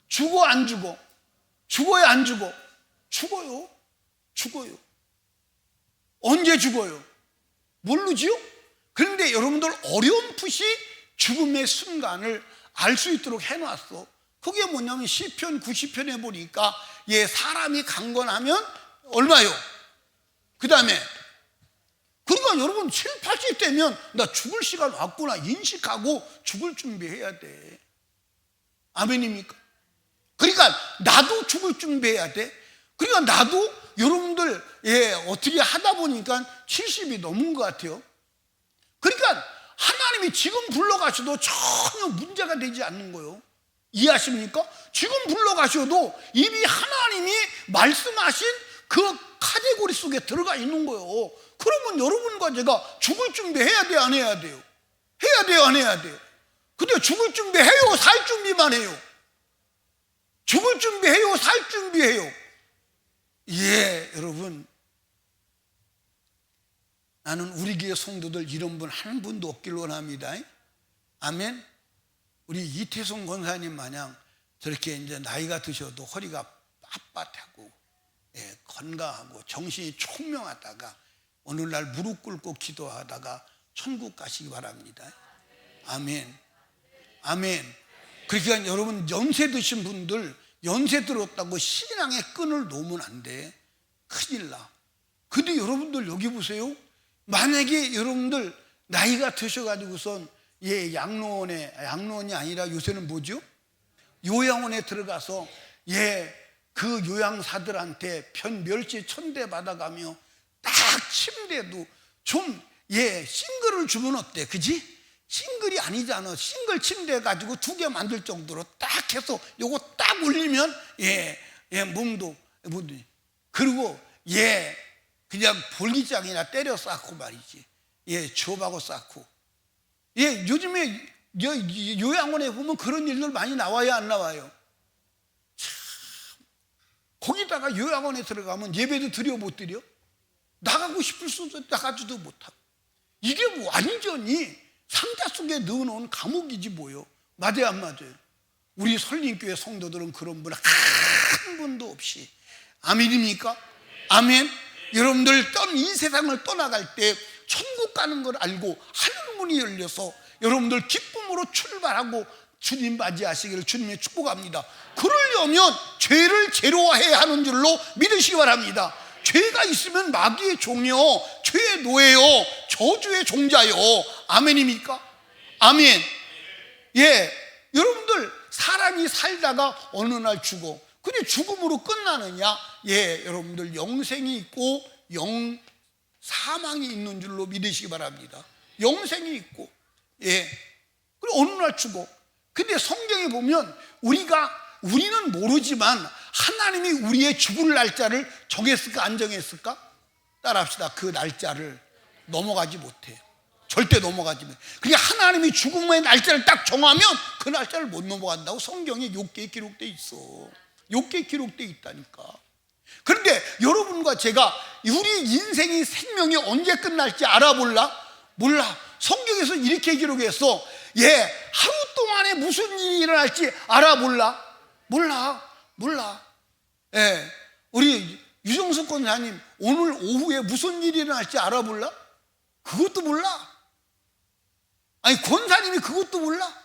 죽어 안 죽어? 죽어요 안 죽어? 죽어요. 언제 죽어요? 모르지요? 그런데 여러분들 어렴풋이 죽음의 순간을 알 수 있도록 해놨어. 그게 뭐냐면 시편 90편에 보니까 사람이 강건하면 얼마요? 그 다음에 그러니까 여러분 7, 80대면 나 죽을 시간 왔구나 인식하고 죽을 준비해야 돼. 아멘입니까? 그러니까 나도 죽을 준비해야 돼. 그러니까 나도 여러분들 어떻게 하다 보니까 70이 넘은 것 같아요. 그러니까 하나님이 지금 불러가셔도 전혀 문제가 되지 않는 거예요. 이해하십니까? 지금 불러가셔도 이미 하나님이 말씀하신 그 카테고리 속에 들어가 있는 거예요. 그러면 여러분과 제가 죽을 준비해야 돼, 안 해야 돼요? 해야 돼요, 안 해야 돼요? 근데 죽을 준비해요, 살 준비만 해요? 죽을 준비해요, 살 준비해요? 여러분, 나는 우리 교회 성도들 이런 분 한 분도 없길 원합니다. 아멘. 우리 이태성 권사님 마냥 저렇게 이제 나이가 드셔도 허리가 빳빳하고 건강하고 정신이 총명하다가 오늘날 무릎 꿇고 기도하다가 천국 가시기 바랍니다. 아멘. 그러니까 여러분 연세 드신 분들 연세 들었다고 신앙의 끈을 놓으면 안 돼. 큰일 나. 근데 여러분들 여기 보세요. 만약에 여러분들 나이가 드셔가지고선 양로원이 아니라 요새는 뭐죠? 요양원에 들어가서 그 요양사들한테 멸치 1000대 받아가며 딱 침대도 좀 싱글을 주면 어때? 그지? 싱글이 아니잖아. 싱글 침대 가지고 2개 만들 정도로 딱 해서 요거 딱 올리면 몸도 그리고 그냥 볼기장이나 때려 쌓고 말이지. 주업하고 쌓고. 요즘에 요양원에 보면 그런 일들 많이 나와요, 안 나와요? 참, 거기다가 요양원에 들어가면 예배도 드려 못 드려? 나가고 싶을 수도 나가지도 못하고. 이게 완전히 상자 속에 넣어놓은 감옥이지 뭐요. 맞아요, 안 맞아요? 우리 설림교회 성도들은 그런 분 한 분도 없이. 아멘입니까? 아멘. 여러분들 이 세상을 떠나갈 때 천국 가는 걸 알고 하늘문이 열려서 여러분들 기쁨으로 출발하고 주님 맞이하시기를 주님의 축복합니다. 그러려면 죄를 제로화해야 하는 줄로 믿으시기 바랍니다. 죄가 있으면 마귀의 종이요, 죄의 노예요, 저주의 종자요. 아멘입니까? 아멘. 예, 여러분들 사람이 살다가 어느 날 죽어. 근데 죽음으로 끝나느냐? 예, 여러분들 영생이 있고 사망이 있는 줄로 믿으시기 바랍니다. 영생이 있고, 예, 그리고 어느 날 죽어. 근데 성경에 보면 우리는 모르지만 하나님이 우리의 죽을 날짜를 정했을까 안 정했을까? 따라합시다. 그 날짜를 넘어가지 못해요. 절대 넘어가지 못해요. 그게 하나님이 죽음의 날짜를 딱 정하면 그 날짜를 못 넘어간다고 성경에 욥기에 기록되어 있어. 욥기에 기록되어 있다니까. 그런데 여러분과 제가 우리 인생이 생명이 언제 끝날지 알아볼라? 몰라. 성경에서 이렇게 기록했어. 예, 하루 동안에 무슨 일이 일어날지 알아볼라? 몰라. 예, 우리 유정숙 권사님 오늘 오후에 무슨 일이 일어날지 알아볼라? 그것도 몰라. 아니, 권사님이 그것도 몰라.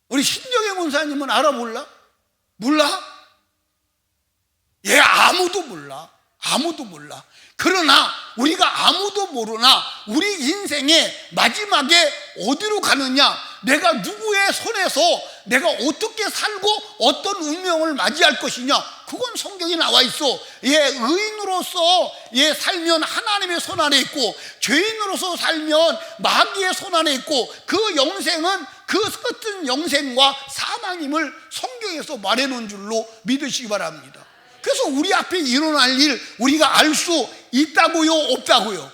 우리 신정혜 권사님은 알아볼라? 몰라? 예, 아무도 몰라. 그러나 우리가 아무도 모르나 우리 인생의 마지막에 어디로 가느냐, 내가 누구의 손에서 내가 어떻게 살고 어떤 운명을 맞이할 것이냐, 그건 성경에 나와 있어. 예, 의인으로서 살면 하나님의 손 안에 있고, 죄인으로서 살면 마귀의 손 안에 있고, 그 영생은 그 같은 영생과 사망임을 성경에서 말해놓은 줄로 믿으시기 바랍니다. 그래서 우리 앞에 일어날 일 우리가 알 수 있다고요, 없다고요?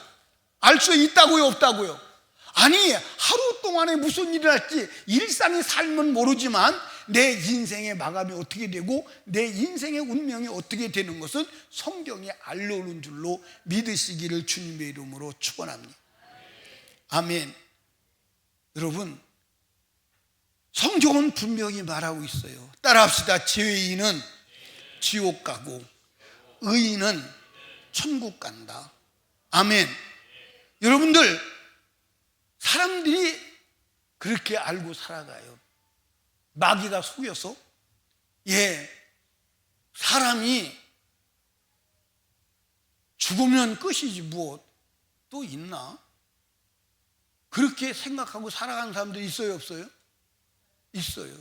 알 수 있다고요, 없다고요? 아니, 하루 동안에 무슨 일이 날지 일상의 삶은 모르지만 내 인생의 마감이 어떻게 되고 내 인생의 운명이 어떻게 되는 것은 성경에 알려놓은 줄로 믿으시기를 주님의 이름으로 축원합니다. 아멘. 여러분, 성경은 분명히 말하고 있어요. 따라합시다. 죄인은 지옥 가고 의인은 천국 간다. 아멘. 여러분들, 사람들이 그렇게 알고 살아가요. 마귀가 속여서 사람이 죽으면 끝이지 뭐 또 있나? 그렇게 생각하고 살아가는 사람들이 있어요, 없어요? 있어요.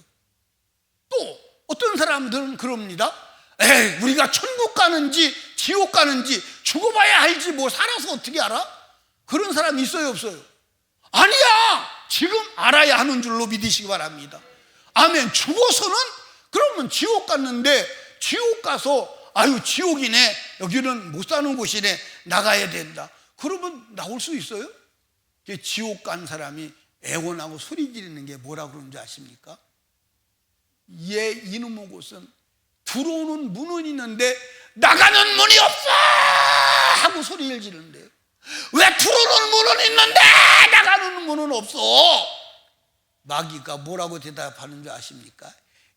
또 어떤 사람들은 그럽니다. 에이, 우리가 천국 가는지 지옥 가는지 죽어봐야 알지 뭐 살아서 어떻게 알아? 그런 사람이 있어요, 없어요? 아니야, 지금 알아야 하는 줄로 믿으시기 바랍니다. 아멘. 죽어서는 그러면 지옥 갔는데 지옥 가서 아유 지옥이네, 여기는 못 사는 곳이네, 나가야 된다. 그러면 나올 수 있어요? 지옥 간 사람이 애원하고 소리 지르는 게 뭐라 그러는지 아십니까? 이놈의 곳은 들어오는 문은 있는데 나가는 문이 없어 하고 소리를 지르는데요. 왜 들어오는 문은 있는데 나가는 문은 없어? 마귀가 뭐라고 대답하는 줄 아십니까?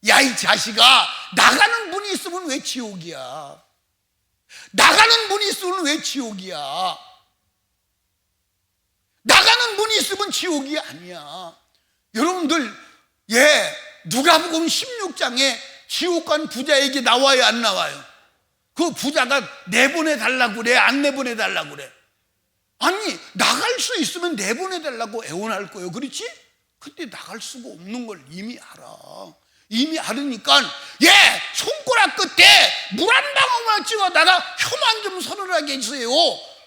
야, 이 자식아, 나가는 문이 있으면 왜 지옥이야? 나가는 문이 있으면 왜 지옥이야? 나가는 문이 있으면 지옥이 아니야. 여러분들, 누가복음 16장에 지옥 간 부자에게 나와요, 안 나와요? 그 부자가 내보내달라고 그래, 안 내보내달라고 그래? 아니, 나갈 수 있으면 내보내달라고 애원할 거예요, 그렇지? 근데 나갈 수가 없는 걸 이미 알아. 이미 알으니까 손가락 끝에 물 한 방울만 찍어다가 혀만 좀 서늘하게 해주세요.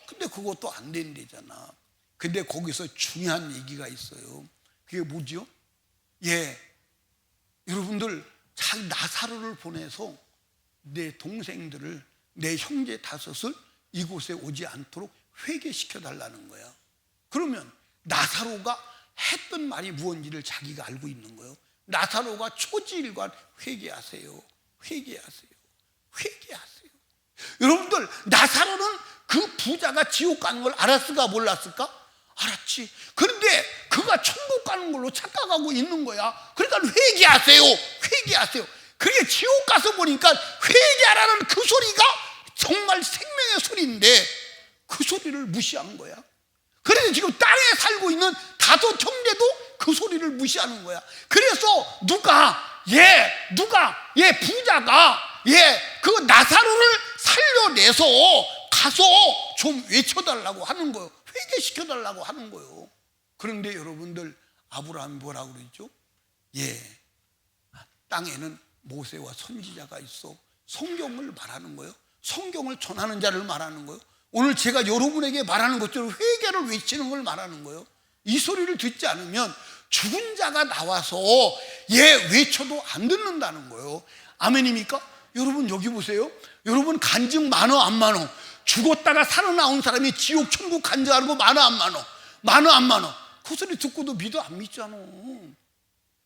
근데 그것도 안 된대잖아. 근데 거기서 중요한 얘기가 있어요. 그게 뭐죠? 여러분들, 잘 나사로를 보내서 내 동생들을, 내 형제 5을 이곳에 오지 않도록 회개시켜 달라는 거야. 그러면 나사로가 했던 말이 무언지를 자기가 알고 있는 거예요. 나사로가 초지일관 회개하세요. 여러분들, 나사로는 그 부자가 지옥 가는 걸 알았을까 몰랐을까? 알았지. 그런데 그가 천국 가는 걸로 착각하고 있는 거야. 그러니까 회개하세요. 그게 지옥 가서 보니까 회개하라는 그 소리가 정말 생명의 소리인데 그 소리를 무시한 거야. 그래서 지금 땅에 살고 있는 5 형제도 그 소리를 무시하는 거야. 그래서 부자가 그 나사로를 살려내서 가서 좀 외쳐달라고 하는 거예요. 회개시켜달라고 하는 거예요. 그런데 여러분들 아브라함이 뭐라고 그러죠? 예, 땅에는 모세와 선지자가 있어. 성경을 말하는 거예요. 성경을 전하는 자를 말하는 거예요. 오늘 제가 여러분에게 말하는 것처럼 회개를 외치는 걸 말하는 거예요. 이 소리를 듣지 않으면 죽은 자가 나와서 외쳐도 안 듣는다는 거예요. 아멘입니까? 여러분 여기 보세요. 여러분 간증 많어 안 많어? 죽었다가 살아나온 사람이 지옥 천국 간 줄 알고 많어 안 많어? 많어 안 많어? 그 소리 듣고도 믿어 안 믿잖아.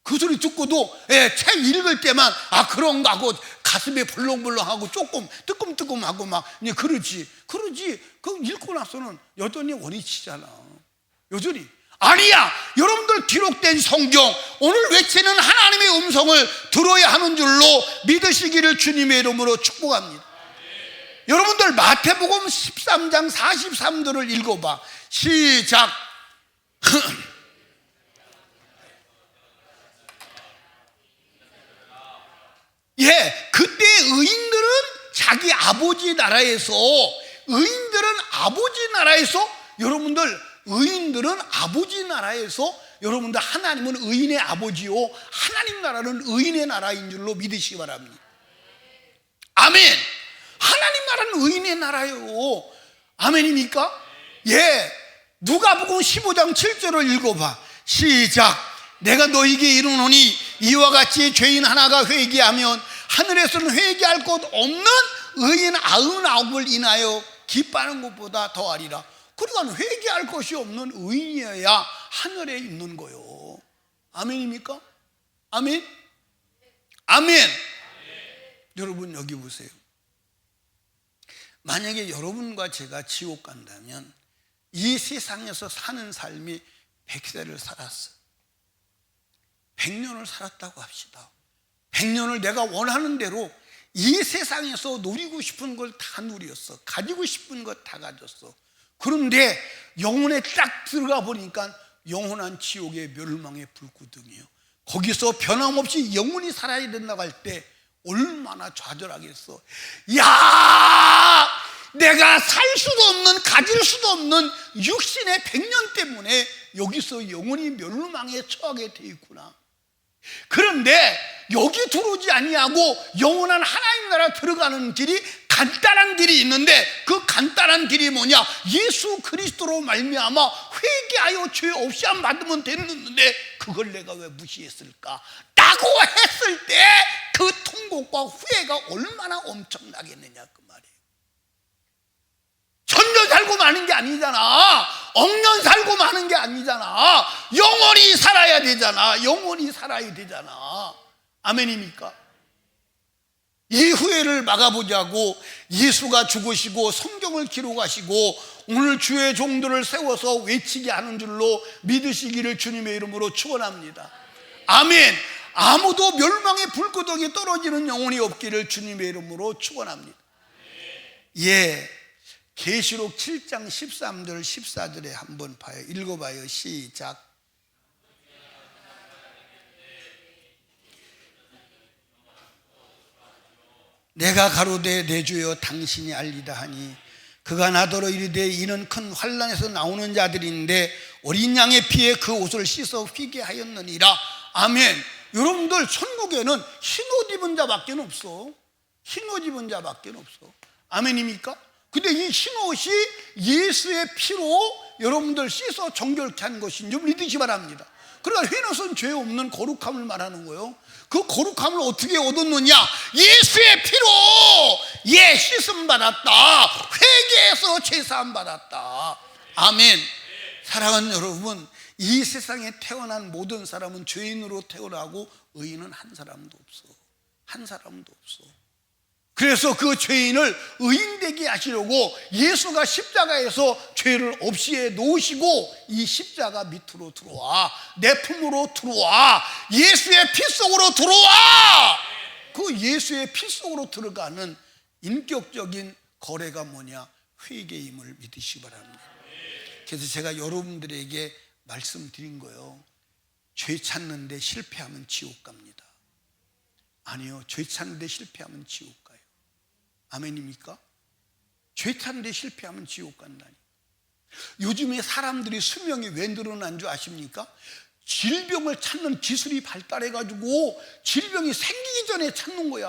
그 소리 듣고도 책 읽을 때만 그런가 하고 가슴에 벌렁벌렁하고 조금 뜨끔뜨끔하고 막 그러지. 그 읽고 나서는 여전히 원위치잖아. 여전히. 아니야. 여러분들 기록된 성경 오늘 외치는 하나님의 음성을 들어야 하는 줄로 믿으시기를 주님의 이름으로 축복합니다. 여러분들 마태복음 13장 43절을 읽어봐. 시작. 그때 의인들은 자기 아버지 나라에서 여러분들 의인들은 아버지 나라에서 여러분들 하나님은 의인의 아버지요 하나님 나라는 의인의 나라인 줄로 믿으시기 바랍니다. 아멘. 하나님 나라는 의인의 나라예요. 아멘입니까? 누가복음 15장 7절을 읽어봐. 시작. 내가 너희에게 이르노니 이와 같이 죄인 하나가 회개하면 하늘에서는 회개할 것 없는 의인 99을 인하여 기뻐하는 것보다 더하리라. 그러니까 회개할 것이 없는 의인이어야 하늘에 있는 거요. 아멘입니까? 아멘? 아멘. 여러분 여기 보세요. 만약에 여러분과 제가 지옥 간다면 이 세상에서 사는 삶이 100세를 살았어. 100년을 살았다고 합시다. 100년을 내가 원하는 대로 이 세상에서 누리고 싶은 걸 다 누렸어. 가지고 싶은 것 다 가졌어. 그런데 영혼에 딱 들어가 보니까 영원한 지옥의 멸망의 불구덩이에요. 거기서 변함없이 영원히 살아야 된다고 할 때 얼마나 좌절하겠어. 야, 내가 살 수도 없는 가질 수도 없는 육신의 100년 때문에 여기서 영원히 멸망에 처하게 돼 있구나. 그런데 여기 들어오지 아니하고 영원한 하나님 나라 들어가는 길이 간단한 길이 있는데 그 간단한 길이 뭐냐? 예수 그리스도로 말미암아 회개하여 죄 없이 안 받으면 되는데 그걸 내가 왜 무시했을까? 라고 했을 때 그 통곡과 후회가 얼마나 엄청나겠느냐 그 말이에요. 천년 살고 마는 게 아니잖아. 억년 살고 마는 게 아니잖아. 영원히 살아야 되잖아. 영원히 살아야 되잖아. 아멘입니까? 이 후회를 막아보자고 예수가 죽으시고 성경을 기록하시고 오늘 주의 종들을 세워서 외치게 하는 줄로 믿으시기를 주님의 이름으로 축원합니다. 아멘. 아무도 멸망의 불구덩이에 떨어지는 영혼이 없기를 주님의 이름으로 축원합니다. 계시록 7장 13절 14절에 한번 봐요. 읽어봐요. 시작. 내가 가로되 내 주여 당신이 알리다 하니 그가 나더러 이르되 이는 큰 환난에서 나오는 자들인데 어린 양의 피에 그 옷을 씻어 휘게 하였느니라. 아멘. 여러분들 천국에는 흰옷 입은 자밖에 없어. 흰옷 입은 자밖에 없어. 아멘입니까? 근데 이 흰옷이 예수의 피로 여러분들 씻어 정결케 한 것인 줄 믿으시 바랍니다. 그러니까 흰옷은 죄 없는 거룩함을 말하는 거예요. 그 거룩함을 어떻게 얻었느냐? 예수의 피로 씻음 받았다. 회개해서 죄사함 받았다. 아멘. 사랑하는 여러분, 이 세상에 태어난 모든 사람은 죄인으로 태어나고 의인은 한 사람도 없어. 한 사람도 없어. 그래서 그 죄인을 의인되게 하시려고 예수가 십자가에서 죄를 없이 해 놓으시고 이 십자가 밑으로 들어와. 내 품으로 들어와. 예수의 피 속으로 들어와. 그 예수의 피 속으로 들어가는 인격적인 거래가 뭐냐? 회개임을 믿으시기 바랍니다. 그래서 제가 여러분들에게 말씀드린 거예요. 죄 찾는데 실패하면 지옥 갑니다. 아니요, 죄 찾는데 실패하면 지옥 가요. 아멘입니까? 죄 찾는데 실패하면 지옥 간다니. 요즘에 사람들이 수명이 왜 늘어난 줄 아십니까? 질병을 찾는 기술이 발달해가지고 질병이 생기기 전에 찾는 거야.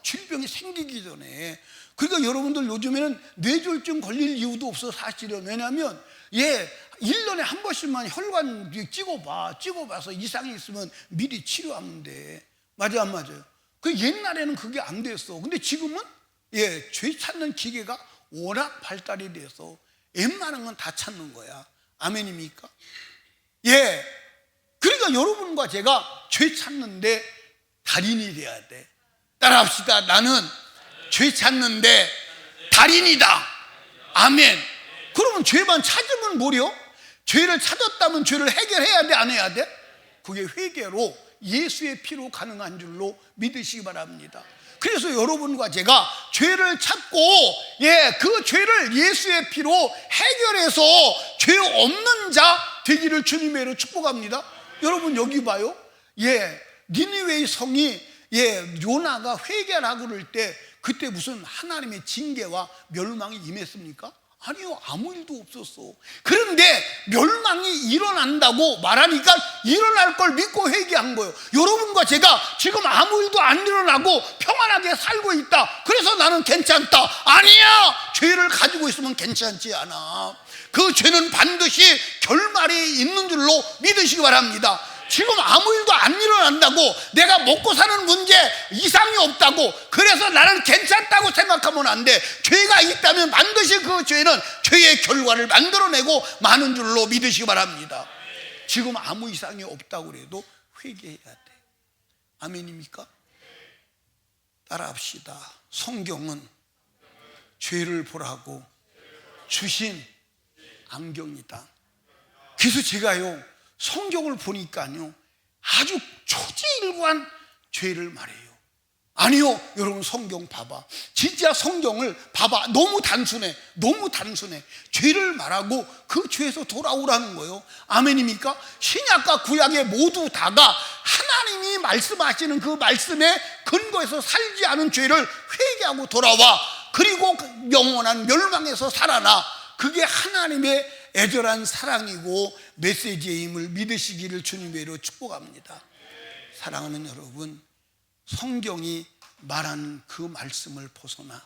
질병이 생기기 전에. 그러니까 여러분들 요즘에는 뇌졸중 걸릴 이유도 없어 사실은. 왜냐하면 1년에 한 번씩만 혈관 찍어봐서 이상이 있으면 미리 치료하면 돼. 맞아 안 맞아요? 그 옛날에는 그게 안 됐어. 근데 지금은 죄 찾는 기계가 워낙 발달이 돼서 웬만한 건 다 찾는 거야. 아멘입니까? 그러니까 여러분과 제가 죄 찾는데 달인이 돼야 돼. 따라합시다. 나는 죄 찾는데 달인이다. 아멘. 그러면 죄만 찾으면 뭐려? 죄를 찾았다면 죄를 해결해야 돼, 안 해야 돼? 그게 회개로 예수의 피로 가능한 줄로 믿으시기 바랍니다. 그래서 여러분과 제가 죄를 찾고 그 죄를 예수의 피로 해결해서 죄 없는 자 되기를 주님의 이름으로 축복합니다. 여러분 여기 봐요. 니느웨의 성이 요나가 회개하라고 그럴 때 그때 무슨 하나님의 징계와 멸망이 임했습니까? 아니요, 아무 일도 없었어. 그런데 멸망이 일어난다고 말하니까 일어날 걸 믿고 회개한 거예요. 여러분과 제가 지금 아무 일도 안 일어나고 평안하게 살고 있다. 그래서 나는 괜찮다. 아니야, 죄를 가지고 있으면 괜찮지 않아. 그 죄는 반드시 결말이 있는 줄로 믿으시기 바랍니다. 지금 아무 일도 안 일어난다고 내가 먹고 사는 문제 이상이 없다고 그래서 나는 괜찮다고 생각하면 안 돼. 죄가 있다면 반드시 그 죄는 죄의 결과를 만들어내고 마는 줄로 믿으시기 바랍니다. 지금 아무 이상이 없다고 해도 회개해야 돼. 아멘입니까? 따라합시다. 성경은 죄를 보라고 주신 안경이다. 그래서 제가요 성경을 보니까요 아주 초지일관 죄를 말해요. 아니요, 여러분 성경 봐봐. 진짜 성경을 봐봐. 너무 단순해. 죄를 말하고 그 죄에서 돌아오라는 거예요. 아멘입니까? 신약과 구약의 모두 다가 하나님이 말씀하시는 그 말씀에 근거해서 살지 않은 죄를 회개하고 돌아와. 그리고 영원한 멸망에서 살아나. 그게 하나님의 애절한 사랑이고 메시지의 힘을 믿으시기를 주님의 이름으로 축복합니다. 사랑하는 여러분, 성경이 말하는 그 말씀을 벗어나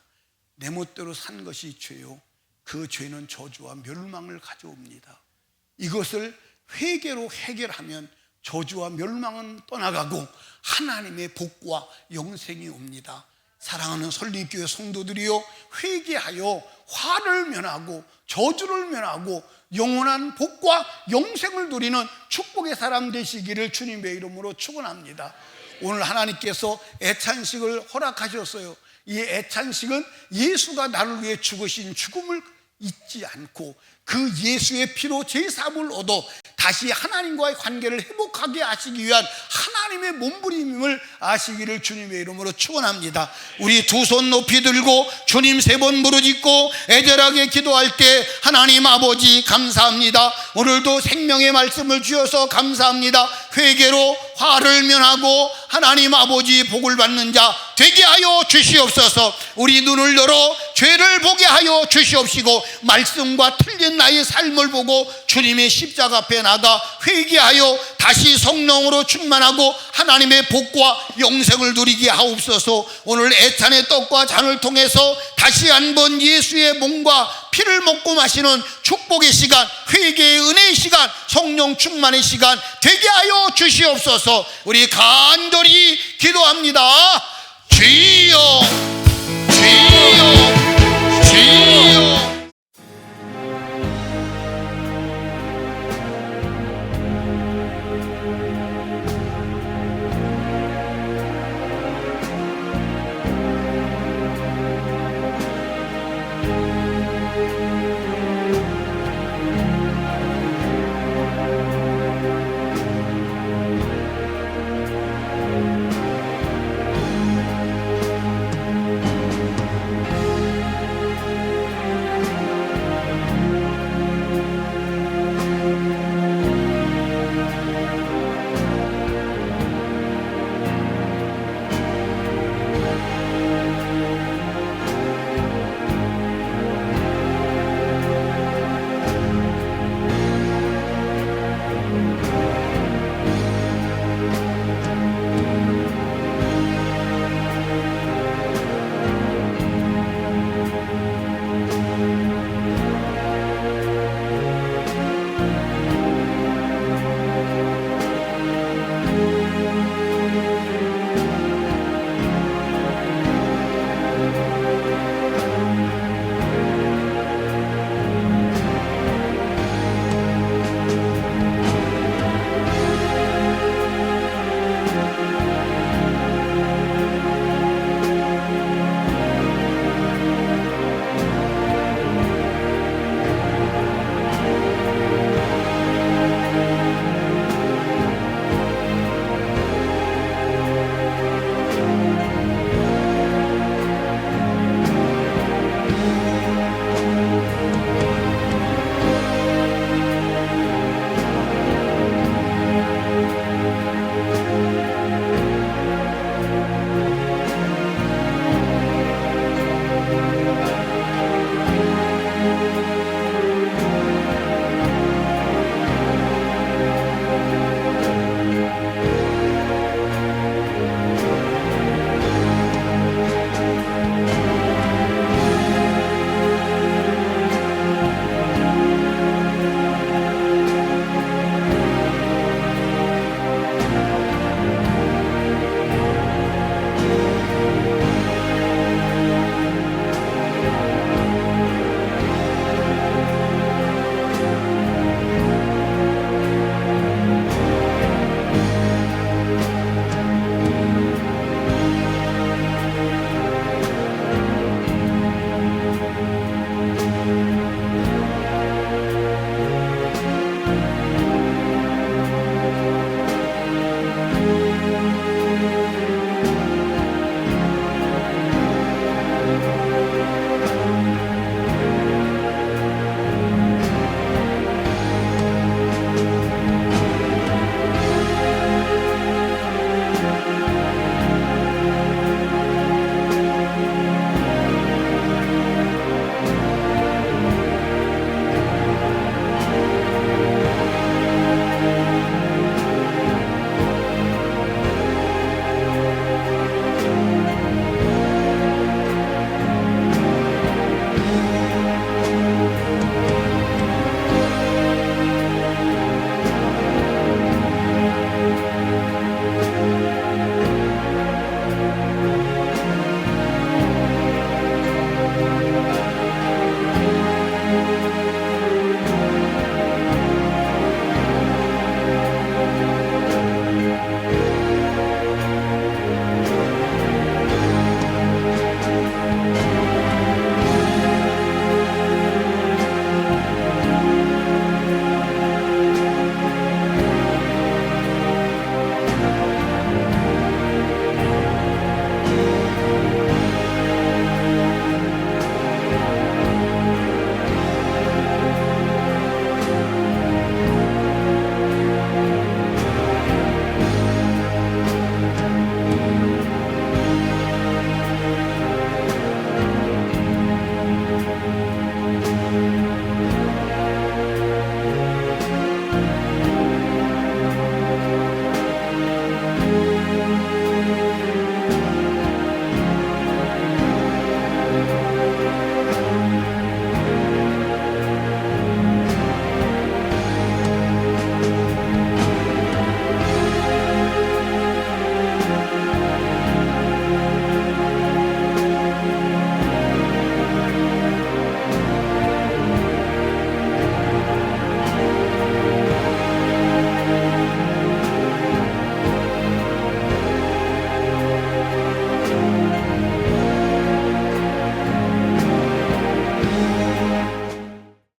내 멋대로 산 것이 죄요, 그 죄는 저주와 멸망을 가져옵니다. 이것을 회개로 해결하면 저주와 멸망은 떠나가고 하나님의 복과 영생이 옵니다. 사랑하는 설립교회 성도들이요, 회개하여 화를 면하고 저주를 면하고 영원한 복과 영생을 누리는 축복의 사람 되시기를 주님의 이름으로 축원합니다. 오늘 하나님께서 애찬식을 허락하셨어요. 이 애찬식은 예수가 나를 위해 죽으신 죽음을 잊지 않고 그 예수의 피로 제사함을 얻어 다시 하나님과의 관계를 회복하게 하시기 위한 하나님의 몸부림임을 아시기를 주님의 이름으로 축원합니다. 우리 두 손 높이 들고 주님 3번 부르짖고 애절하게 기도할 때 하나님 아버지 감사합니다. 오늘도 생명의 말씀을 주셔서 감사합니다. 회개로 화를 면하고 하나님 아버지 복을 받는 자 되게 하여 주시옵소서. 우리 눈을 열어 죄를 보게 하여 주시옵시고 말씀과 틀린 나의 삶을 보고 주님의 십자가 앞에 나가 회개하여 다시 성령으로 충만하고 하나님의 복과 영생을 누리게 하옵소서. 오늘 애찬의 떡과 잔을 통해서 다시 한번 예수의 몸과 피를 먹고 마시는 축복의 시간, 회개의 은혜의 시간, 성령 충만의 시간 되게 하여 주시옵소서. 우리 간절히 기도합니다. 주여, 주여.